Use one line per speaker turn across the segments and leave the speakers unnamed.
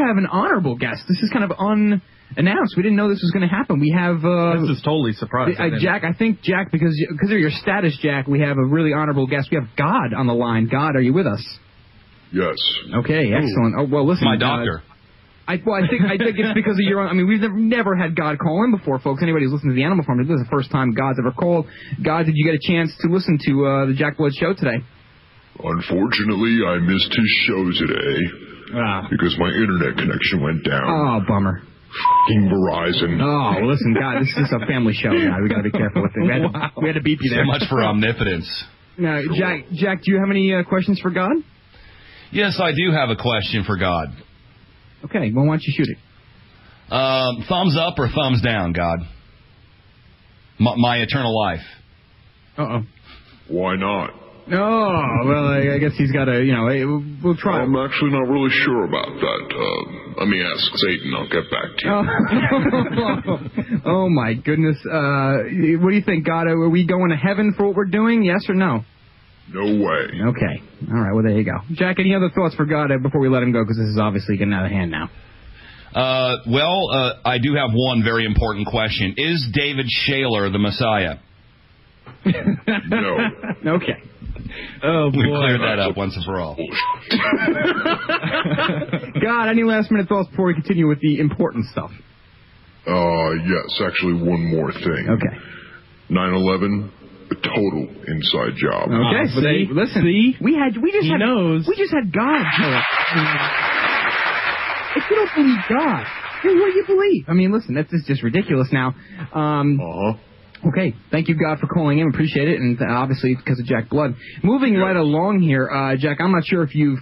have an honorable guest. This is kind of unannounced. We didn't know this was going to happen. We have...
this is totally surprising.
Jack, I think, Jack, because of your status, Jack, we have a really honorable guest. We have God on the line. God, are you with us?
Yes.
Okay, excellent. Oh, well, listen.
My doctor.
I think it's because of your... I mean, we've never had God call in before, folks. Anybody who's listened to the Animal Farm, this is the first time God's ever called. God, did you get a chance to listen to the Jack Blood show today?
Unfortunately, I missed his show today because my internet connection went down.
Oh, bummer.
F***ing Verizon.
Oh, listen, God, this is a family show, God. We got to be careful with it. We had to beep you there.
So much for omnipotence.
Now, Jack, do you have any questions for God?
Yes, I do have a question for God.
Okay, well, why don't you shoot it?
Thumbs up or thumbs down, God? My eternal life.
Uh-oh.
Why not?
Oh, well, I guess he's got to, we'll try.
I'm actually not really sure about that. Let me ask Satan. I'll get back to you.
Oh, my goodness. What do you think, God? Are we going to heaven for what we're doing, yes or no?
No way.
Okay. All right, well, there you go. Jack, any other thoughts for God before we let him go? Because this is obviously getting out of hand now.
I do have one very important question. Is David Shaler the Messiah?
No.
Okay.
Oh, boy.
We cleared that up once and for all.
God, any last-minute thoughts before we continue with the important stuff?
Yes, actually one more thing.
Okay.
9/11, a total inside job.
Okay, listen.
See?
We just had God. If you don't believe God, then what do you believe? I mean, listen, that's just ridiculous now. Okay, thank you, God, for calling in. Appreciate it, and obviously because of Jack Blood. Moving right along here, Jack, I'm not sure if you've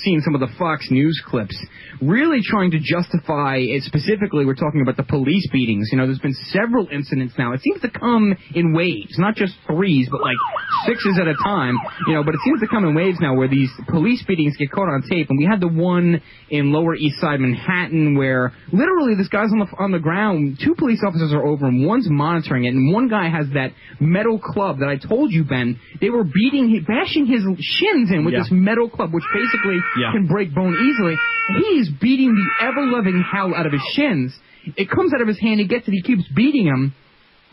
seen some of the Fox News clips, really trying to justify it. Specifically, we're talking about the police beatings. There's been several incidents now. It seems to come in waves, not just threes, but like sixes at a time. But it seems to come in waves now where these police beatings get caught on tape. And we had the one in Lower East Side Manhattan where literally this guy's on the ground. Two police officers are over him. One's monitoring it, and one guy has that metal club that I told you, Ben. They were bashing his shins in with this metal club, which basically can break bone easily. He is beating the ever-loving hell out of his shins. It comes out of his hand. He gets it. He keeps beating him.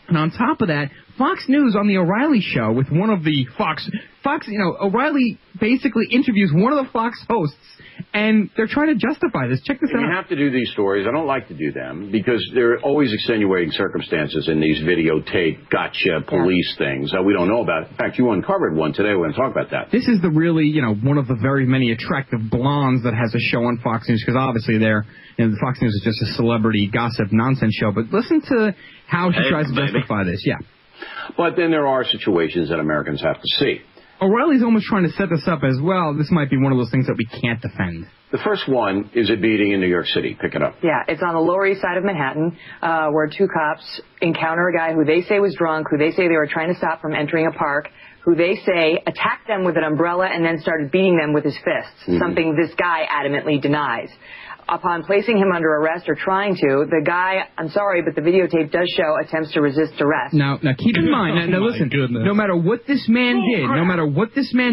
And on top of that, Fox News on the O'Reilly show with one of the Fox, O'Reilly basically interviews one of the Fox hosts, and they're trying to justify this. Check this out.
You have to do these stories. I don't like to do them because there are always extenuating circumstances in these videotape, gotcha, police things that we don't know about. In fact, you uncovered one today. We're going to talk about that.
This is the really, one of the very many attractive blondes that has a show on Fox News because obviously the Fox News is just a celebrity gossip nonsense show. But listen to how she tries to justify this. Yeah.
But then there are situations that Americans have to see.
O'Reilly's almost trying to set this up as well. This might be one of those things that we can't defend.
The first one is a beating in New York City. Pick it up.
Yeah, it's on the Lower East Side of Manhattan, where two cops encounter a guy who they say was drunk, who they say they were trying to stop from entering a park, who they say attacked them with an umbrella and then started beating them with his fists, something this guy adamantly denies. Upon placing him under arrest or trying to, the guy, I'm sorry, but the videotape does show attempts to resist arrest.
Now keep in mind, now listen, no matter what this man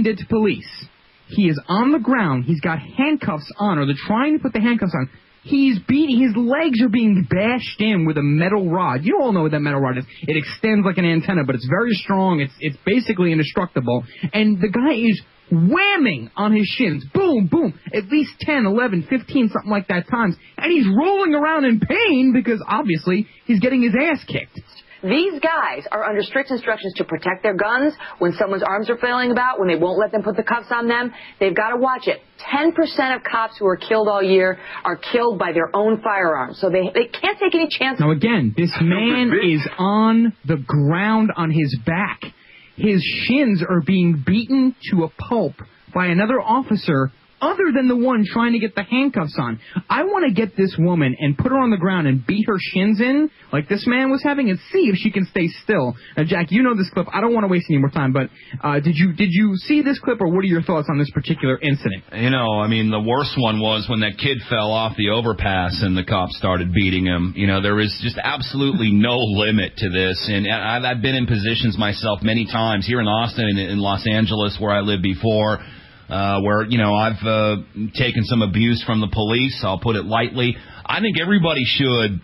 did to police, he is on the ground, he's got handcuffs on, or they're trying to put the handcuffs on. He's beating, his legs are being bashed in with a metal rod. You all know what that metal rod is. It extends like an antenna, but it's very strong. It's basically indestructible. And the guy is whamming on his shins. Boom, boom. At least 10, 11, 15, something like that times. And he's rolling around in pain because obviously he's getting his ass kicked.
These guys are under strict instructions to protect their guns when someone's arms are flailing about, when they won't let them put the cuffs on them. They've got to watch it. 10% of cops who are killed all year are killed by their own firearms. So they can't take any chances.
Now, again, this man is on the ground on his back. His shins are being beaten to a pulp by another officer other than the one trying to get the handcuffs on. I want to get this woman and put her on the ground and beat her shins in like this man was having and see if she can stay still. Now, Jack, you know this clip. I don't want to waste any more time, but did you see this clip, or what are your thoughts on this particular incident?
The worst one was when that kid fell off the overpass and the cops started beating him. There is just absolutely no limit to this. And I've been in positions myself many times here in Austin and in Los Angeles where I lived before, where, I've taken some abuse from the police. I'll put it lightly. I think everybody should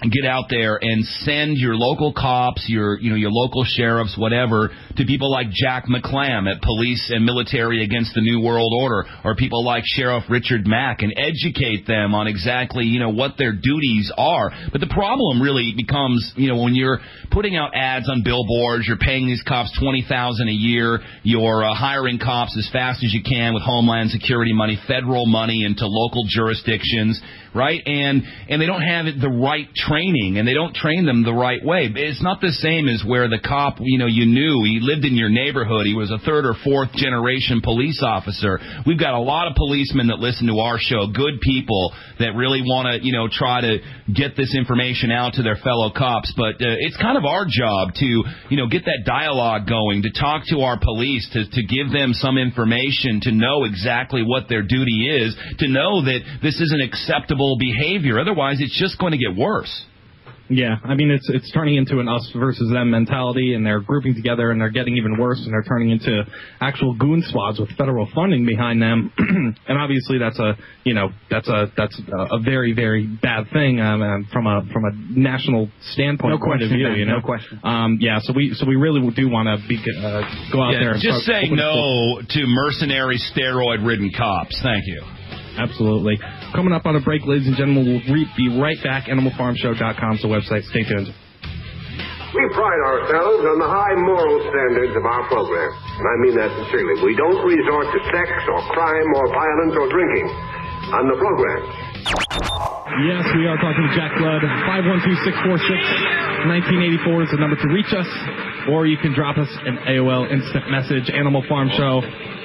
get out there and send your local cops, your local sheriffs, whatever, to people like Jack McClam at Police and Military Against the New World Order, or people like Sheriff Richard Mack, and educate them on exactly, what their duties are. But the problem really becomes, when you're putting out ads on billboards, you're paying these cops $20,000 a year, you're hiring cops as fast as you can with Homeland Security money, federal money into local jurisdictions, right? And they don't have the right training, and they don't train them the right way. It's not the same as where the cop, you knew, he lived in your neighborhood, he was a third or fourth generation police officer. We've got a lot of policemen that listen to our show, good people that really want to, try to get this information out to their fellow cops. But it's kind of our job to, get that dialogue going, to talk to our police, to give them some information, to know exactly what their duty is, to know that this isn't acceptable behavior. Otherwise, it's just going to get worse.
Yeah, I mean, it's turning into an us versus them mentality, and they're grouping together, and they're getting even worse, and they're turning into actual goon squads with federal funding behind them. And obviously, that's a very, very bad thing from a national standpoint.
No question,
point of view,
no question.
Yeah, so we really do want to go out there and
just say no to mercenary, steroid-ridden cops. Thank you.
Absolutely. Coming up on a break, ladies and gentlemen, we'll be right back. AnimalFarmShow.com is the website. Stay tuned.
We pride ourselves on the high moral standards of our program. And I mean that sincerely. We don't resort to sex or crime or violence or drinking on the program.
Yes, we are talking Jack Blood. 512-646-1984 is the number to reach us. Or you can drop us an AOL instant message, Animal Farm Show,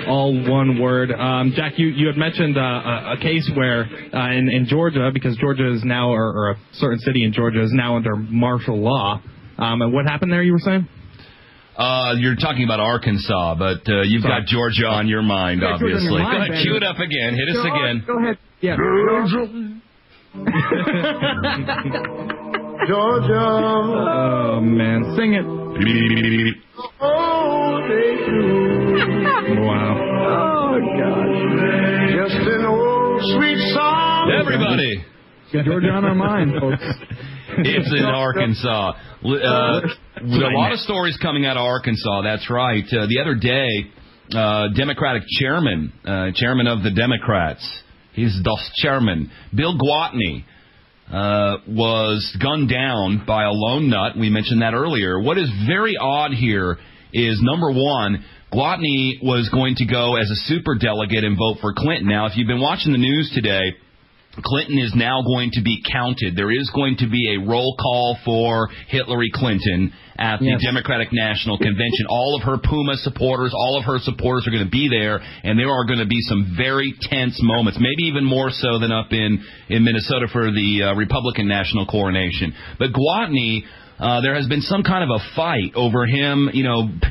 all one word. Jack, you had mentioned a case where in Georgia, because Georgia is now, or a certain city in Georgia is now under martial law. And what happened there, you were saying?
You're talking about Arkansas, but you've got Georgia on your mind, obviously.
Go
ahead, cue it up again. Hit us again.
Go ahead. Yeah.
Georgia.
Oh, man. Sing it. Wow.
Oh, gosh.
Just an old sweet song.
Everybody.
Got Georgia on our mind, folks.
It's in Arkansas. A lot of stories coming out of Arkansas, that's right. The other day, Democratic chairman of the Democrats, he's the chairman, Bill Gwatney, was gunned down by a lone nut. We mentioned that earlier. What is very odd here is, number one, Gwatney was going to go as a superdelegate and vote for Clinton. Now, if you've been watching the news today, Clinton is now going to be counted. There is going to be a roll call for Hillary Clinton at the Democratic National Convention. All of her Puma supporters, all of her supporters are going to be there, and there are going to be some very tense moments, maybe even more so than up in Minnesota for the Republican national coronation. But Gwatney, there has been some kind of a fight over him,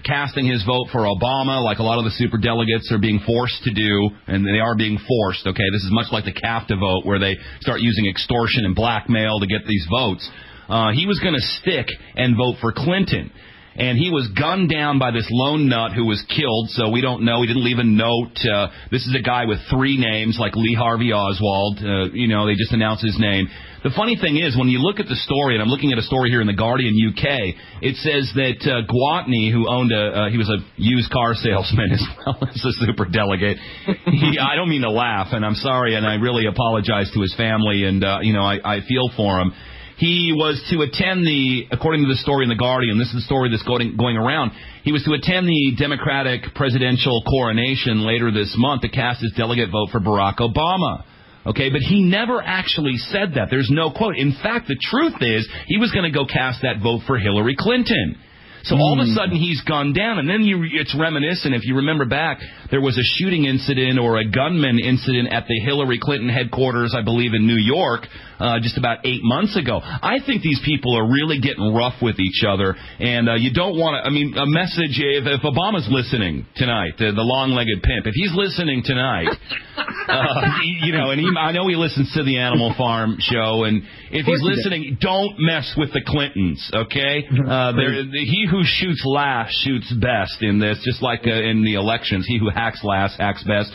casting his vote for Obama, like a lot of the superdelegates are being forced to do, and they are being forced, okay? This is much like the CAFTA vote, where they start using extortion and blackmail to get these votes. He was going to stick and vote for Clinton. And he was gunned down by this lone nut who was killed, so we don't know. He didn't leave a note. This is a guy with 3 names, like Lee Harvey Oswald. They just announced his name. The funny thing is, when you look at the story, and I'm looking at a story here in The Guardian UK, it says that Gwatney, who owned he was a used car salesman as well as a superdelegate. I don't mean to laugh, and I'm sorry, and I really apologize to his family, and, I feel for him. He was to attend according to the story in The Guardian, this is the story that's going around, he was to attend the Democratic presidential coronation later this month to cast his delegate vote for Barack Obama. Okay, but he never actually said that. There's no quote. In fact, the truth is he was going to go cast that vote for Hillary Clinton. So all of a sudden he's gunned down, and then it's reminiscent. If you remember back, there was a shooting incident or a gunman incident at the Hillary Clinton headquarters, I believe, in New York, just about 8 months ago. I think these people are really getting rough with each other, and you don't want to, a message, if Obama's listening tonight, the long-legged pimp, if he's listening tonight, and I know he listens to the Animal Farm show, and if he's listening, don't mess with the Clintons, okay? He who shoots last shoots best in this, just like in the elections. He who hacks last hacks best.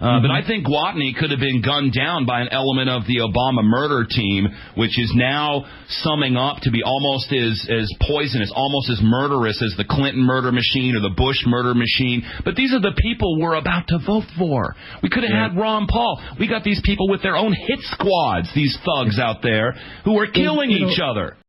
But I think Gwatney could have been gunned down by an element of the Obama murder team, which is now summing up to be almost as poisonous, almost as murderous as the Clinton murder machine or the Bush murder machine. But these are the people we're about to vote for. We could have had Ron Paul. We got these people with their own hit squads, these thugs out there, who are killing each other.